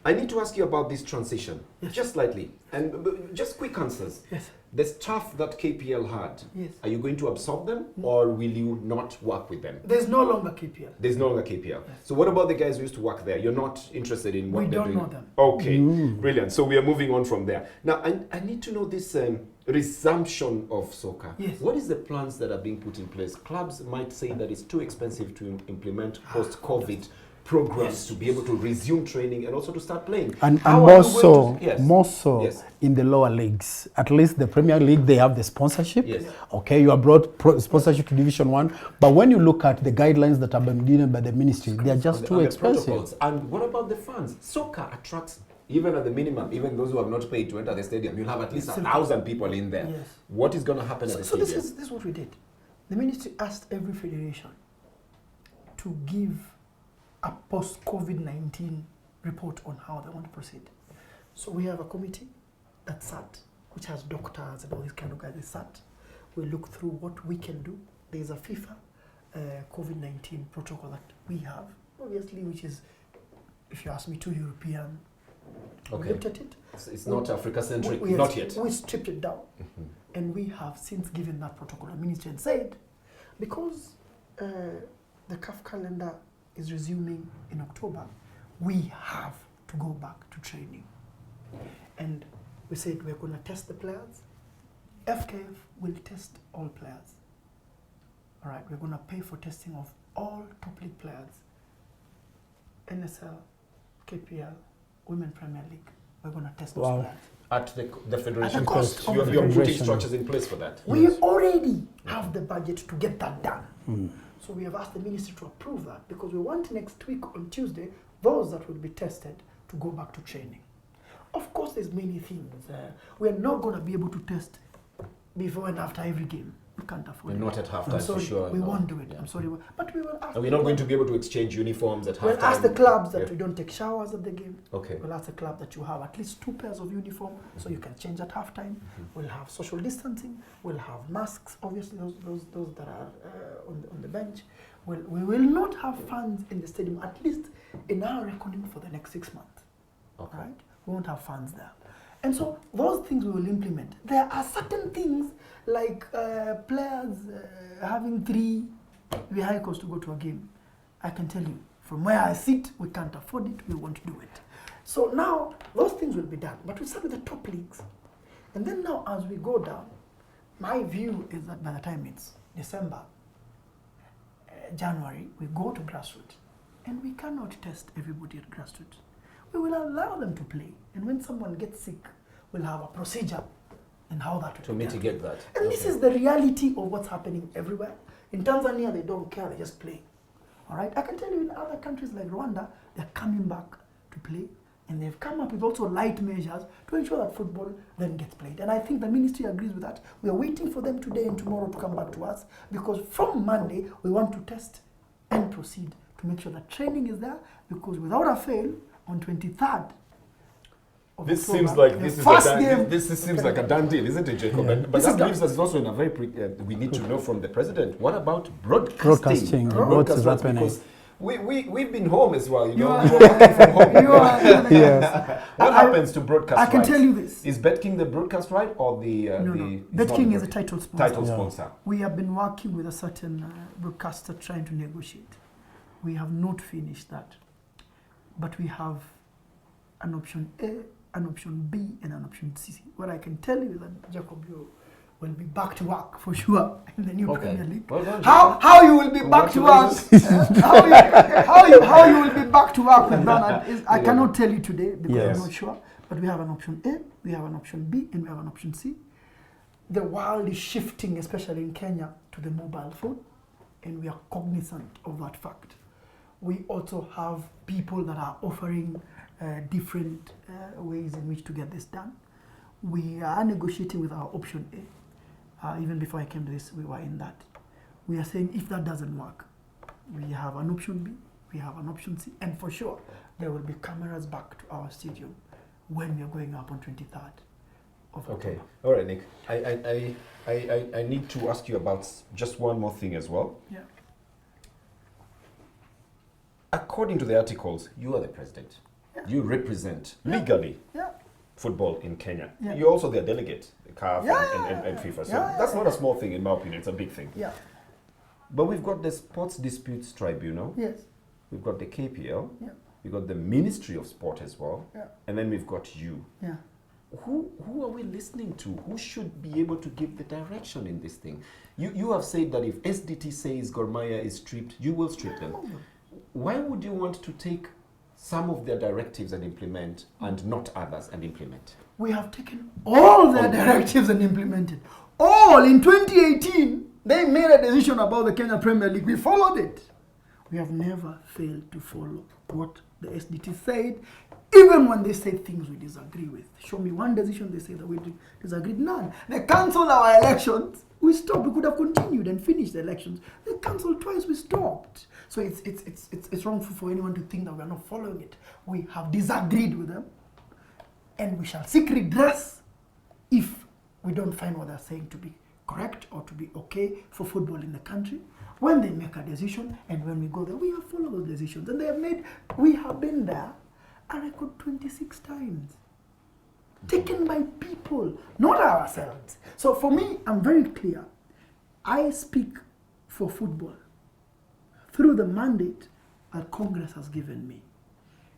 I need to ask you about this transition, just slightly, and just quick answers. Yes. The staff that KPL had, yes, are you going to absorb them or will you not work with them? There's no longer KPL. There's no longer KPL. Yes. So what about the guys who used to work there? You're not interested in what they're doing? We don't know them. Okay, brilliant. So we are moving on from there. Now, I need to know this resumption of soccer. Yes. What is the plans that are being put in place? Clubs might say that it's too expensive to implement post-COVID programs to be able to resume training and also to start playing. And more so in the lower leagues. At least the Premier League, they have the sponsorship. Yes. Okay, you are brought sponsorship to Division 1. But when you look at the guidelines that have been given by the ministry, they are just too expensive. And what about the fans? Soccer attracts, even at the minimum, even those who have not paid to enter the stadium, you'll have at least 1,000 people in there. Yes. What is going to happen at the stadium? So this is what we did. The ministry asked every federation to give a post-COVID-19 report on how they want to proceed. So we have a committee that sat, which has doctors and all these kind of guys. They sat. We look through what we can do. There's a FIFA COVID-19 protocol that we have, obviously, which is, if you ask me, too European. Okay. We looked at it. It's not Africa-centric, not yet. We stripped it down. And we have since given that protocol. The ministry and said, because the CAF calendar is resuming in October, we have to go back to training. And we said we're going to test the players. FKF will test all players. All right, we're going to pay for testing of all top league players. NSL, KPL, Women Premier League. We're going to test those players. At the federation at the cost. You're putting structures in place for that. We already have the budget to get that done. So we have asked the ministry to approve that because we want next week on Tuesday, those that will be tested to go back to training. Of course, there's many things. We're not going to be able to test before and after every game. We can't afford And it. not at halftime, I'm for sorry, sure. we no. won't do it. Yeah. I'm sorry, but we will ask. And we're not going to be able to exchange uniforms at halftime. We'll ask the clubs that Yeah. we don't take showers at the game. Okay. We'll ask the club that you have at least 2 pairs of uniform so you can change at halftime. We'll have social distancing. We'll have masks, obviously, those that are on the bench. We will not have fans in the stadium, at least in our reckoning, for the next 6 months. Okay. Right? We won't have fans there. And so those things we will implement. There are certain things like players having 3 vehicles to go to a game. I can tell you, from where I sit, we can't afford it, we won't do it. So now, those things will be done. But we start with the top leagues. And then now, as we go down, my view is that by the time it's December, January, we go to grassroots. And we cannot test everybody at grassroots. We will allow them to play. And when someone gets sick, we'll have a procedure and how that will To be dealt mitigate with. that. And this is the reality of what's happening everywhere. In Tanzania, they don't care, they just play. All right? I can tell you in other countries like Rwanda, they're coming back to play. And they've come up with also light measures to ensure that football then gets played. And I think the ministry agrees with that. We are waiting for them today and tomorrow to come back to us, because from Monday, we want to test and proceed to make sure that training is there, because without a fail, on 23rd of This October, seems like the this is first a done, game. this seems like a done deal, isn't it, Jacob? Yeah. But This that is leaves us also in a very we need to know from the president. What about Broadcasting, what is rights? happening? Because we've been home as well. You You know, are- we were working from home. Yes. What happens to broadcast I can rights? tell you this. Is BetKing the broadcast right or the No, the? no. it's not BetKing the is a title sponsor. title Yeah. sponsor? We have been working with a certain broadcaster trying to negotiate. We have not finished that. But we have an option A, an option B, and an option C. What I can tell you is that Jacob, you will be back to work for sure in the new Okay. Premier League. Well done, How you will be back to work? how you will be back to work with Bernard is I Yeah. cannot tell you today because Yes. I'm not sure. But we have an option A, we have an option B, and we have an option C. The world is shifting, especially in Kenya, to the mobile phone, and we are cognizant of that fact. We also have people that are offering different ways in which to get this done. We are negotiating with our option A. Even before I came to this, we were in that. We are saying if that doesn't work, we have an option B, we have an option C, and for sure, there will be cameras back to our stadium when we are going up on 23rd of Okay. October. All right, Nick. I need to ask you about just one more thing as well. Yeah. According to the articles, you are the president. Yeah. You represent Yeah. legally Yeah. football in Kenya. Yeah. You're also their delegate, the CAF Yeah, and FIFA. So yeah, that's yeah. not a small thing, in my opinion. It's a big thing. Yeah. But we've got the Sports Disputes Tribunal. Yes. We've got the KPL. Yeah. We've got the Ministry of Sport as well. Yeah. And then we've got you. Yeah. Who are we listening to? Who should be able to give the direction in this thing? You have said that if SDT says Gor Mahia is stripped, you will strip them. Why would you want to take some of their directives and implement and not others and implement? We have taken all their directives and implemented. All in 2018, they made a decision about the Kenya Premier League. We followed it. We have never failed to follow what the SDT said, even when they say things we disagree with. Show me one decision they say that we disagreed. None. They cancelled our elections. We stopped. We could have continued and finished the elections. They cancelled twice. We stopped. So it's wrong for anyone to think that we are not following it. We have disagreed with them, and we shall seek redress if we don't find what they're saying to be correct or to be okay for football in the country. When they make a decision and when we go there, we have followed those decisions. And we have been there a record 26 times. Taken by people, not ourselves. So for me, I'm very clear. I speak for football through the mandate that Congress has given me.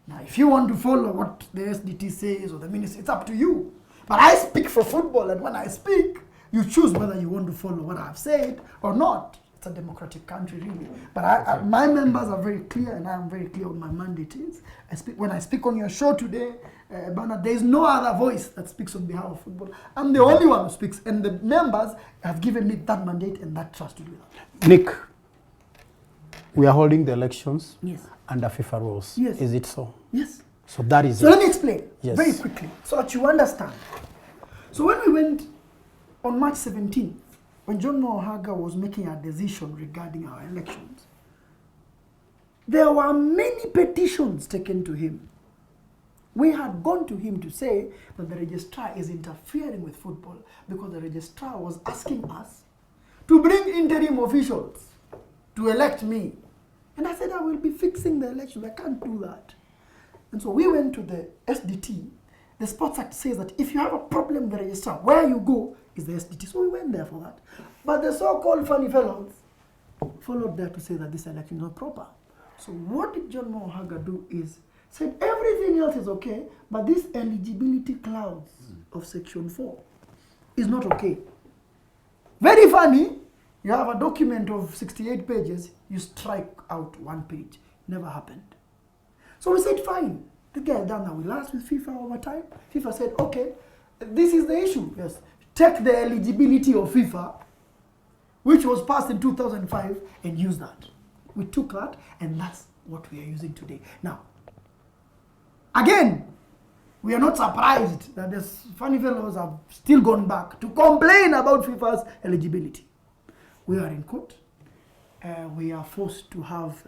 Now, if you want to follow what the SDT says or the ministry, it's up to you. But I speak for football, and when I speak, you choose whether you want to follow what I've said or not. It's a democratic country, really. But my members are very clear, and I am very clear what my mandate is. When I speak on your show today, Bernard, there is no other voice that speaks on behalf of football. I'm the only one who speaks, and the members have given me that mandate and that trust to do that. Nick, we are holding the elections Yes. under FIFA rules. Yes. Is it so? Yes. So that is So it. let me explain Yes. very quickly so that you understand. So when we went on March 17th when John Mohaga was making a decision regarding our elections, there were many petitions taken to him. We had gone to him to say that the registrar is interfering with football because the registrar was asking us to bring interim officials to elect me. And I said, I will be fixing the election. I can't do that. And so we went to the SDT. The Sports Act says that if you have a problem with the registrar, where you go is the SDT. So we went there for that. But the so-called funny fellows followed there to say that this election is not proper. So what did John Mohaga do is said everything else is okay, but this eligibility clause of Section 4 is not okay. Very funny, you have a document of 68 pages, you strike out 1 page. Never happened. So we said, fine, the guy done that. We last with FIFA over time. FIFA said, okay, this is the issue. Yes, take the eligibility of FIFA, which was passed in 2005, and use that. We took that, and that's what we are using today. Now, again, we are not surprised that the funny fellows have still gone back to complain about FIFA's eligibility. We are in court. We are forced to have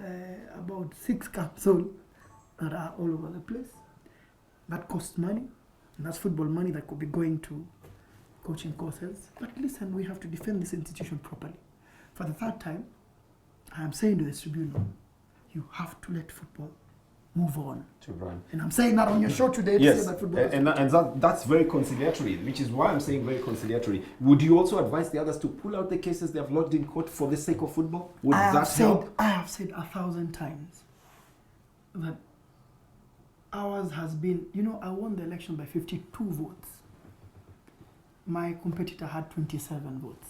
about 6 councils that are all over the place. That costs money. And that's football money that could be going to coaching courses. But listen, we have to defend this institution properly. For the 3rd time, I am saying to this tribunal, you have to let football move on. To run. And I'm saying that on your show today to say that football that's very conciliatory, which is why I'm saying very conciliatory. Would you also advise the others to pull out the cases they have lodged in court for the sake of football? Would that help? I have said 1,000 times that ours has been, I won the election by 52 votes. My competitor had 27 votes.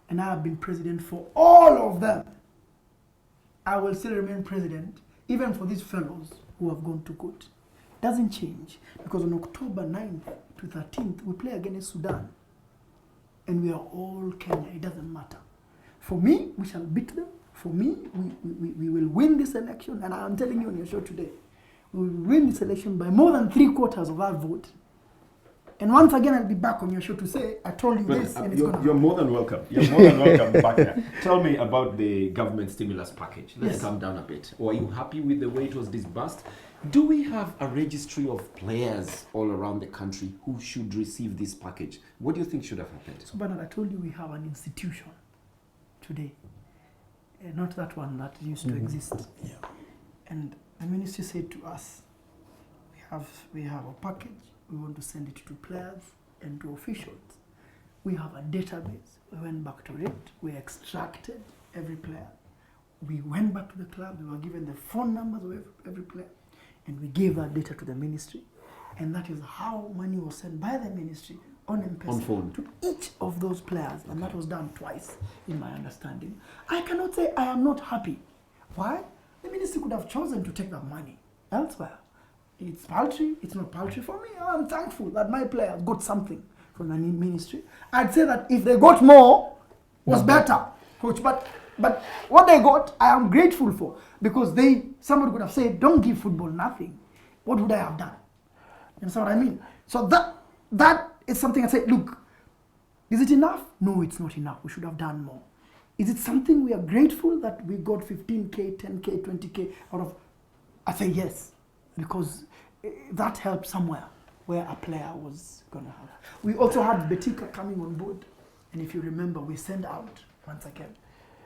And I have been president for all of them. I will still remain president, even for these fellows who have gone to court. Doesn't change, because on October 9th to 13th, we play against Sudan. And we are all Kenya, it doesn't matter. For me, we shall beat them. For me, we will win this election, and I'm telling you on your show today, we will win this election by more than 3/4 of our vote. And once again, I'll be back on your show to say, I told you this, and it's you're more than welcome. You're more than welcome back here. Tell me about the government stimulus package. Let's calm down a bit. Or are you happy with the way it was disbursed? Do we have a registry of players all around the country who should receive this package? What do you think should have happened? So, Bernard, I told you we have an institution today. Not that one that used to exist. Yeah. And the ministry said to us, we have a package. We want to send it to players and to officials. We have a database. We went back to it. We extracted every player. We went back to the club. We were given the phone numbers of every player. And we gave that data to the ministry. And that is how money was sent by the ministry on M-Pesa to each of those players. And that was done twice, in my understanding. I cannot say I am not happy. Why? The ministry could have chosen to take that money elsewhere. It's paltry, it's not paltry for me. I'm thankful that my players got something from the ministry. I'd say that if they got more, was better, coach. But what they got, I am grateful for, because somebody could have said, don't give football nothing. What would I have done? You understand what I mean? So that is something I say, look, is it enough? No, it's not enough. We should have done more. Is it something we are grateful that we got 15K, 10K, 20K out of? I say yes, because that helped somewhere where a player was going to have. We also had Betika coming on board. And if you remember, we sent out, once again,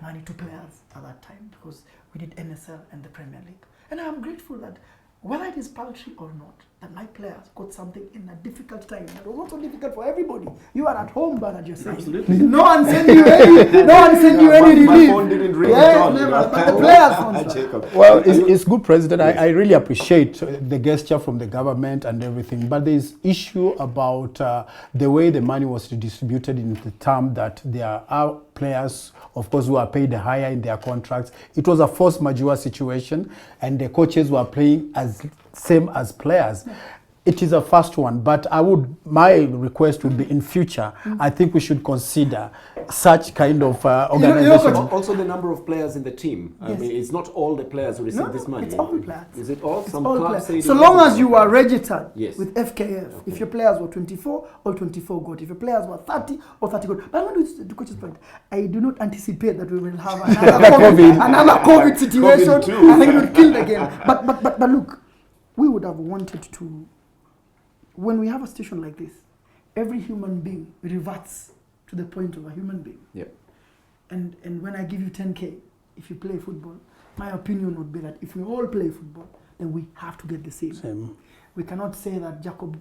money to players at that time, because we did NSL and the Premier League. And I'm grateful that whether it is paltry or not, that my players got something in a difficult time. It was also difficult for everybody. You are at home, Bernard, you're saying. Absolutely. No one sent you any relief. My phone didn't ring at all. Never, but the players found. Well, it's good, President. I really appreciate the gesture from the government and everything. But there's issue about the way the money was distributed in the term that there are players, of course, who are paid higher in their contracts. It was a force majeure situation, and the coaches were playing as same as players. It is a first one, but my request would be in future, I think we should consider such kind of know, organization. Also the number of players in the team. I Yes. mean, it's not all the players who receive this money. It's all players. Is it all? It's Some all clubs players. say it So is long all as you players. are registered Yes. with FKF, if your players were 24, all 24 got. If your players were 30, all 30 got. But I want to coach's point. I do not anticipate that we will have another COVID situation COVID too. and it would kill the game. But look, we would have wanted to, when we have a situation like this, every human being reverts to the point of a human being. Yep. And when I give you 10K, if you play football, my opinion would be that if we all play football, then we have to get the same. We cannot say that Jacob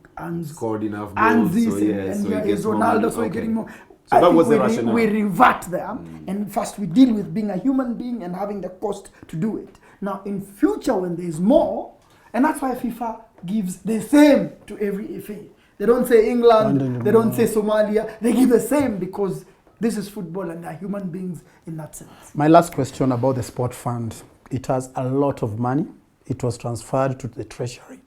Scored enough earns goals, this so yes, so he and gets is Ronaldo, more. so he's getting more. So I that think was the rationale. we revert there, and first we deal with being a human being and having the cost to do it. Now, in future, when there is more, and that's why FIFA gives the same to every FA. They don't say England, they don't say Somalia, they give the same because this is football and they're human beings in that sense. My last question about the sport fund. It has a lot of money. It was transferred to the treasury.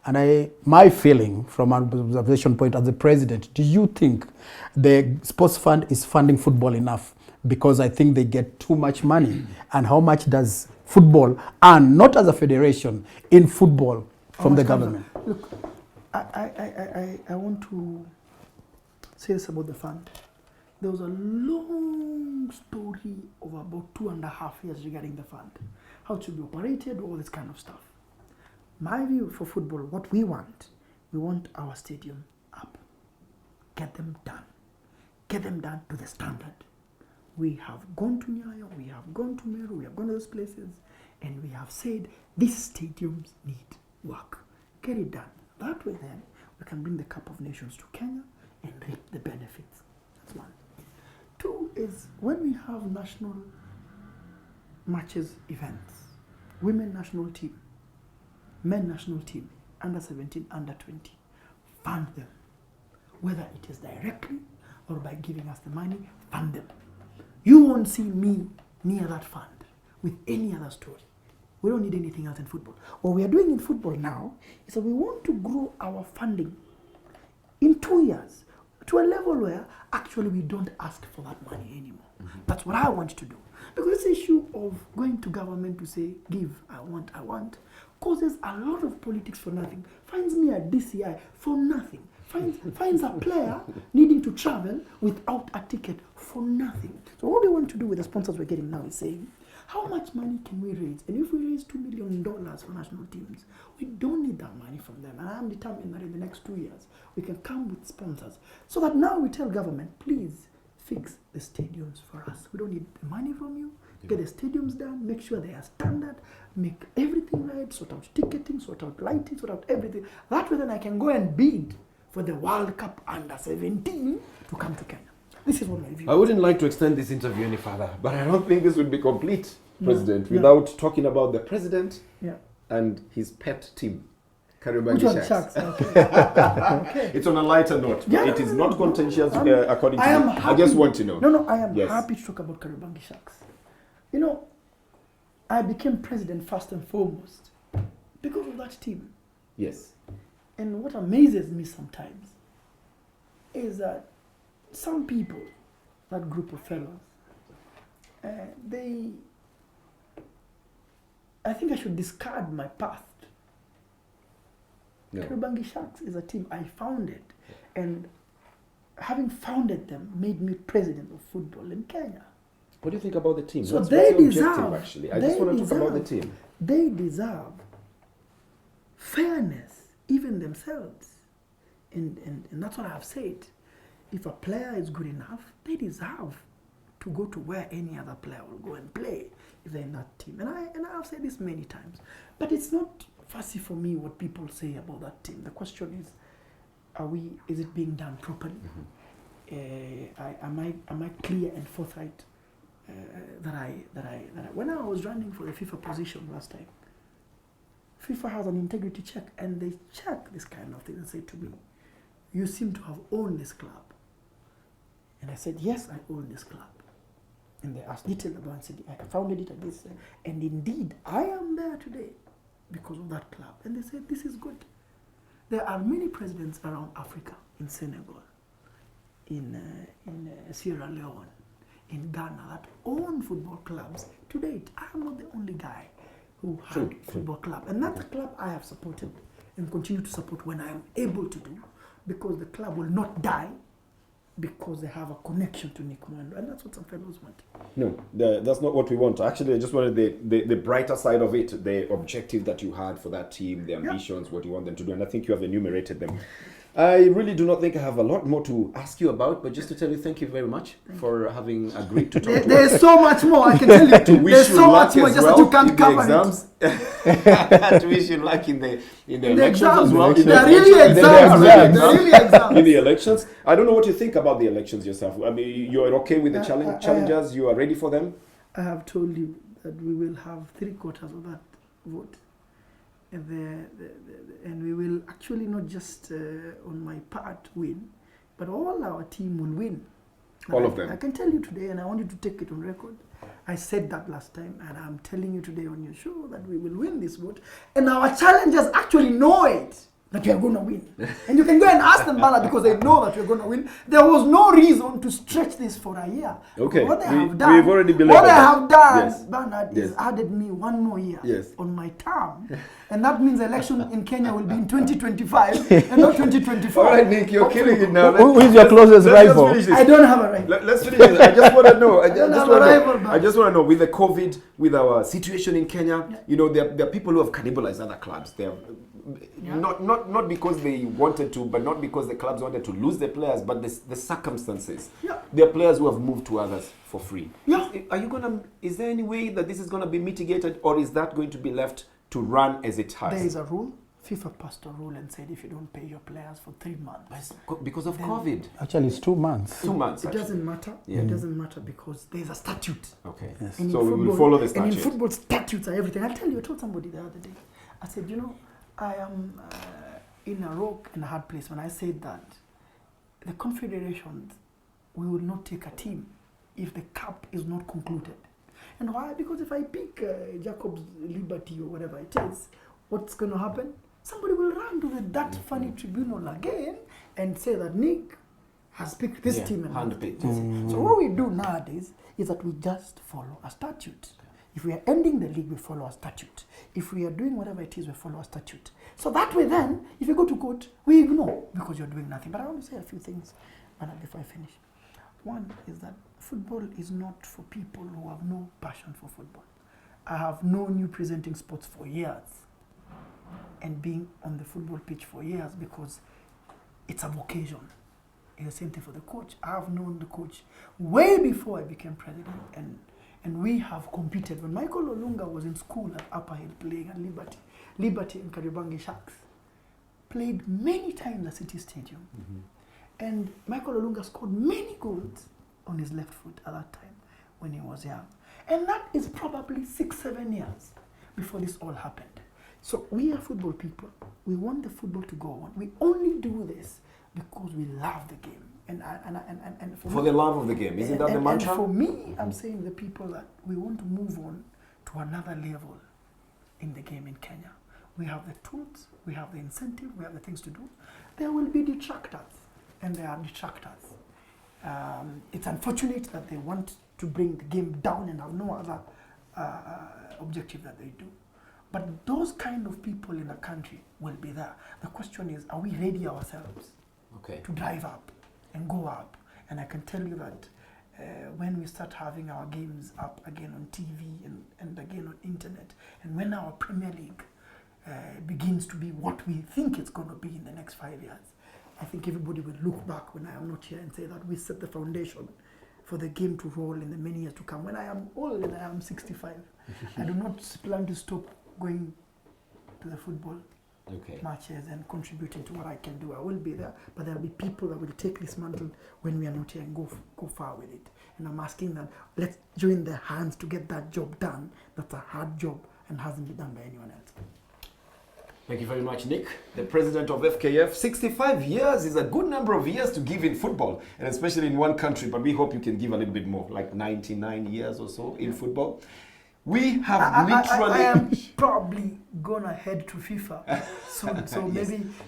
And my feeling from an observation point as the president, do you think the sports fund is funding football enough? Because I think they get too much money. And how much does football earn, not as a federation, in football from the government? Look, I want to say this about the fund. There was a long story of about 2.5 years regarding the fund. How it should be operated, all this kind of stuff. My view for football, what we want our stadium up. Get them done. Get them done to the standard. We have gone to Nyayo, we have gone to Meru, we have gone to those places, and we have said, these stadiums need work. Get it done. That way then, we can bring the Cup of Nations to Kenya and reap the benefits. That's one. Two is, when we have national matches, events, women national team, men national team, under 17, under 20, fund them. Whether it is directly or by giving us the money, fund them. You won't see me near that fund with any other story. We don't need anything else in football. What we are doing in football now is that we want to grow our funding in 2 years to a level where actually we don't ask for that money anymore. That's what I want to do. Because this issue of going to government to say, give, I want, causes a lot of politics for nothing. Finds me a DCI for nothing. Finds a player needing to travel without a ticket for nothing. So what we want to do with the sponsors we're getting now is saying, how much money can we raise? And if we raise $2 million for national teams, we don't need that money from them. And I'm determined that in the next 2 years, we can come with sponsors. So that now we tell government, please fix the stadiums for us. We don't need the money from you. Get the stadiums done, make sure they are standard, make everything right, sort out ticketing, sort out lighting, sort out everything. That way then I can go and bid for the World Cup under 17 to come to Kenya. This is what my view. I wouldn't like to extend this interview any further, but I don't think this would be complete, President, without talking about the president and his pet team, Kariobangi Sharks. Okay. It's on a lighter note. It is not contentious according to you. I just want to know. No, I am happy to talk about Kariobangi Sharks. You know, I became president first and foremost because of that team. Yes. And what amazes me sometimes is that some people, that group of fellows, I think I should discard my past. No. Kariobangi Sharks is a team I founded, and having founded them made me president of football in Kenya. What do you think about the team? So What's they your deserve, objective, actually? I just want to talk about the team. They deserve fairness, even themselves. And that's what I've said. If a player is good enough, they deserve to go to where any other player will go and play if they're in that team. And I've said this many times. But it's not fussy for me what people say about that team. The question is, is it being done properly? Am I clear and forthright that when I was running for the FIFA position last time, FIFA has an integrity check, and they check this kind of thing and say to me, you seem to have owned this club. And I said, yes, I own this club. And they asked detail about it and said, I founded it at this. And indeed, I am there today because of that club. And they said, this is good. There are many presidents around Africa, in Senegal, in Sierra Leone, in Ghana that own football clubs. To date, I am not the only guy who had a football club. And that's a club I have supported and continue to support when I am able to do, because the club will not die because they have a connection to Nick Mwendwa. And that's what some fellows want. No, that's not what we want. Actually, I just wanted the brighter side of it, the objective that you had for that team, the ambitions, what you want them to do. And I think you have enumerated them. I really do not think I have a lot more to ask you about, but just to tell you thank you very much for having agreed to talk to us. There's so much more, I can tell you. There's so much more, just that you can't cover it. To wish you luck in the elections as well. They're really exams. In the elections. I don't know what you think about the elections yourself. I mean, you're okay with the challengers? You are ready for them? I have told you that we will have 3/4 of that vote. And we will actually not just on my part win, but all our team will win. All of them. I can tell you today, and I want you to take it on record. I said that last time, and I'm telling you today on your show that we will win this vote. And our challengers actually know it, that we are going to win. And you can go and ask them, Bala, because they know that we're going to win. There was no reason to stretch this for a year. Okay. What they have done, we've already believed yes. Bernard, is added me one more year on my term. And that means election in Kenya will be in 2025 and not 2024. All right, Nick, you're killing it now. Who is your closest rival? I don't have a rival. Let's finish this. I just want to know. I just want to know, with the COVID, with our situation in Kenya, you know, there are people who have cannibalized other clubs. They have, not because they wanted to, but not because the clubs wanted to lose their players, but the circumstances. Yeah. There are players who have moved to others for free. Yeah. Is there any way that this is going to be mitigated, or is that going to be left to run as it has? There is a rule. FIFA passed a rule and said if you don't pay your players for 3 months. Because of COVID. Actually, it's 2 months. 2 months. It doesn't matter. Yeah. It doesn't matter because there's a statute. Okay. Yes. So we will follow the statute. And in football, statutes are everything. I'll tell you, I told somebody the other day. I said, you know, I am in a rock and a hard place when I said that the confederations, we will not take a team if the cup is not concluded. And why? Because if I pick Jacob's Liberty or whatever it is, what's going to happen? Somebody will run to that funny tribunal again and say that Nick has picked this team and handpicked this. So what we do nowadays is that we just follow a statute. If we are ending the league, we follow a statute. If we are doing whatever it is, we follow a statute. So that way then, if you go to court, we ignore because you're doing nothing. But I want to say a few things before I finish. One is that football is not for people who have no passion for football. I have known you presenting sports for years and being on the football pitch for years because it's a vocation. It's the same thing for the coach. I have known the coach way before I became president, and we have competed. When Michael Olunga was in school at Upper Hill playing at Liberty and Kariobangi Sharks, played many times at City Stadium. And Michael Olunga scored many goals on his left foot at that time when he was young. And that is probably 6-7 years before this all happened. So we are football people. We want the football to go on. We only do this because we love the game. And for the love of the game, isn't that the mantra? And for me, I'm saying the people that we want to move on to another level in the game in Kenya. We have the tools, we have the incentive, we have the things to do. There will be detractors, and there are detractors. It's unfortunate that they want to bring the game down and have no other objective that they do. But those kind of people in the country will be there. The question is, are we ready ourselves to drive up and go up? And I can tell you that when we start having our games up again on TV and again on internet, and when our Premier League begins to be what we think it's going to be in the next 5 years, I think everybody will look back when I am not here and say that we set the foundation for the game to roll in the many years to come. When I am old and I am 65, I do not plan to stop going to the football matches and contributing to what I can do. I will be there, but there will be people that will take this mantle when we are not here and go far with it. And I'm asking that let's join their hands to get that job done. That's a hard job and hasn't been done by anyone else. Thank you very much, Nick, the president of FKF. 65 years is a good number of years to give in football, and especially in one country, but we hope you can give a little bit more, like 99 years or so in football. We have I literally. am probably gonna head to FIFA soon, so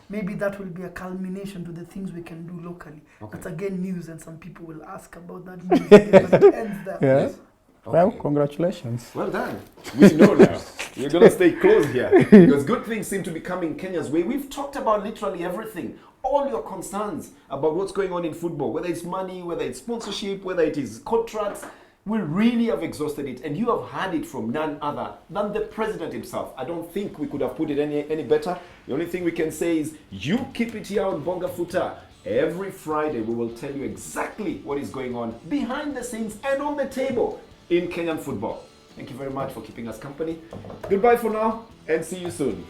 maybe that will be a culmination to the things we can do locally. Okay. That's again news, and some people will ask about that news again, but it ends there. Yeah. Yes. Well, Okay. congratulations. Well done. We know now. You're going to stay close here because good things seem to be coming Kenya's way. We've talked about literally everything. All your concerns about what's going on in football, whether it's money, whether it's sponsorship, whether it is contracts. We really have exhausted it, and you have heard it from none other than the president himself. I don't think we could have put it any better. The only thing we can say is you keep it here on Bonga Futaa. Every Friday we will tell you exactly what is going on behind the scenes and on the table in Kenyan football. Thank you very much for keeping us company. Goodbye for now, and see you soon.